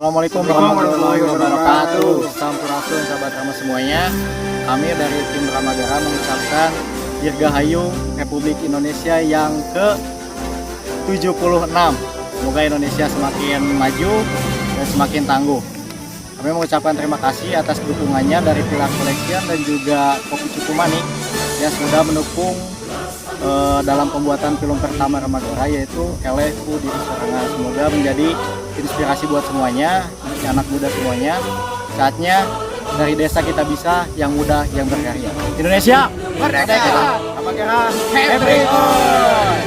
Assalamualaikum warahmatullahi wabarakatuh. Sampurasun sahabat Rama semuanya. Kami dari tim Ramagara mengucapkan Dirgahayu Republik Indonesia yang ke-76. Semoga Indonesia semakin maju dan semakin tangguh. Kami mengucapkan terima kasih atas dukungannya dari Pilar Collection dan juga Kopi Cukumani yang sudah mendukung dalam pembuatan film pertama Ramagara, yaitu Eleku Diri Sorangan. Semoga menjadi inspirasi buat semuanya, anak muda semuanya. Saatnya dari desa kita bisa, yang muda yang berkarya. Indonesia merdeka! Ramagara happy on!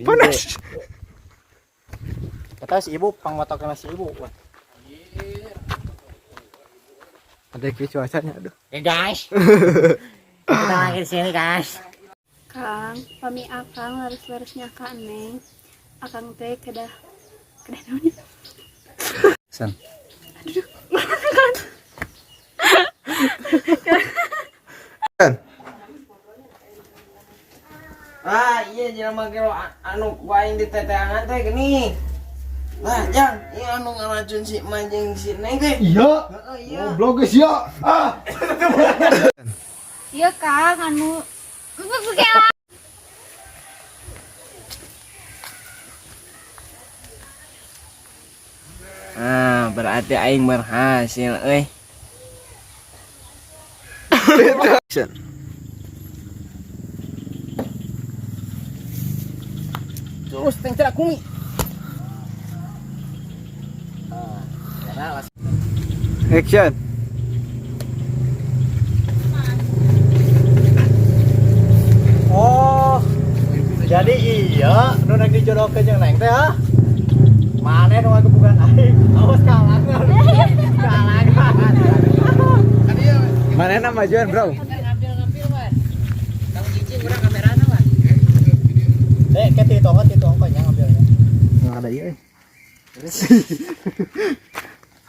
Panas. Kata si ibu pangmotokan si ibu. Ada cuacanya, aduh. Guys. Kita lagi di sini, guys. Kang, pami akang laris-larisnya Kak Neng. Akang teh kedah namanya. San. Aduh. Iya jelema ge anu kuaing di teteangan teh gini. Lah, Jang, ieu anu ngaracun si Manjing si Neng teh. Iya. Goblok geus ya. Iya Kang, anu Berarti aing berhasil euy. Terus teng cerak kumi. Action. Oh, jadi iya, nu rek dijodohkeun jeung Neng teh ah. Mane nu ngagebugan aing. Awas kalangan. Kalangan. Mana majuan, Bro? Ngambil wan. Kamu cicing urang kamerana wan. Keti tongkotnya ngambilnya. Nggak ada iya.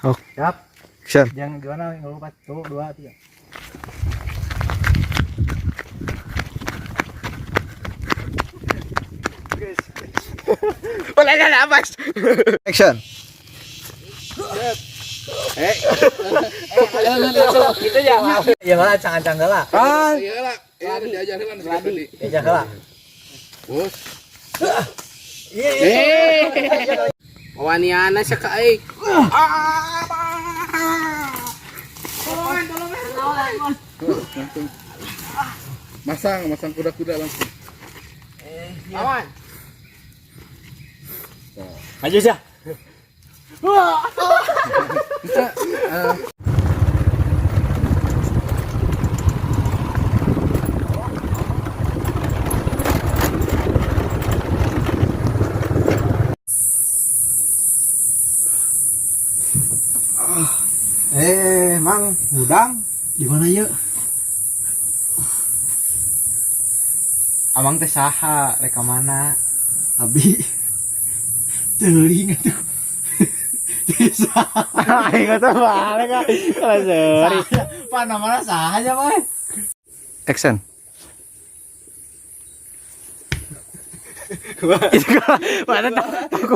Oh, siap. Action. Yang gimana? Nggak lupa. 1, 2, 3. Boleh enggak napas? Action. Itu jangan. Ya malah cangan-cangan lah. Iyalah, diajarin kan tadi. Ejak lah. Bos. Waniana sa kaay. Masang kuda-kuda langsung. Awan. Maju sih. Mang, udang di mana yuk? Abang teh saha reka mana? Abi teuing atuh. Aing atuh balik ka. Sorry. Pana mana saha aja, Boy? Action. Mana aku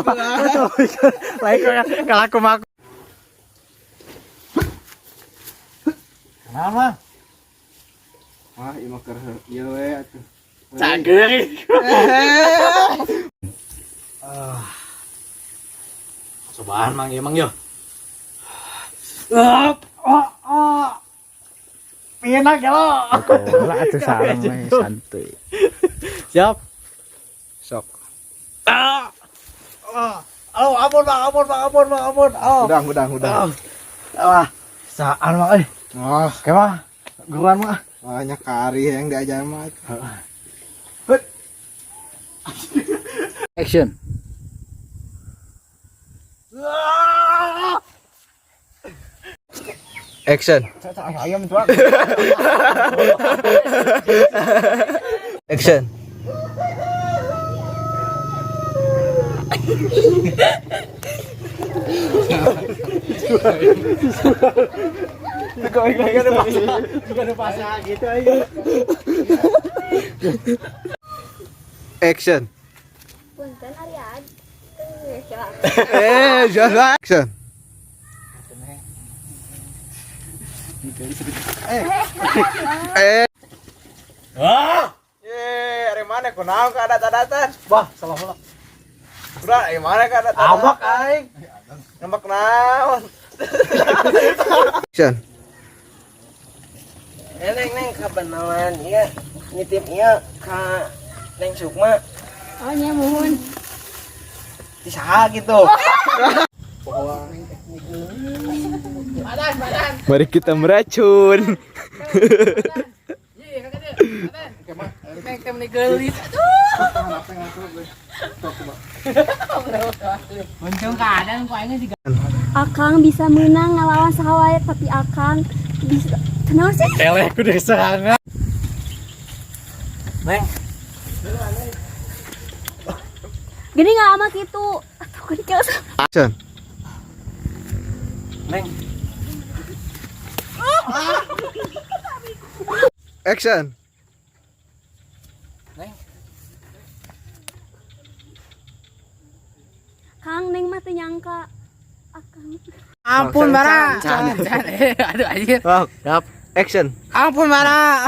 lain kalau aku mah. Kenapa? Wah, ieu mah keur ieu we atuh. Cager. Cobaan mang emang yo. Enak ya lo. Lah atuh sareng we santuy. Siap. Sok. Oh, ampun. Oh. Udang. Wah, saan mah euy. Oh, Kemah? Guruan mah. banyak kari yang diajar mah. Action. Action. Ayam tuang. Action. Action. Punten Ariad. Jangan action. Ari mana kunaon ka adat-adatan? Wah, salah. Udah, ari mana ka adat-adatan? Amak aing. Nembak naon? Action. Neng kabenaran iya nitip iya ka Neng Sukma Oh nya mohon. disaha gitu. Mari kita meracun. Akang bisa menang ngelawan sahawait tapi Akang bisa kenapa sih? Eleh ku deui serangan. Gini nggak amat itu. Atau kunikil. Action. Neng Action. Kang Neng mah teu nyangka. Akang. ampun bara. Aduh anjir. Siap. Action. Ampun bara.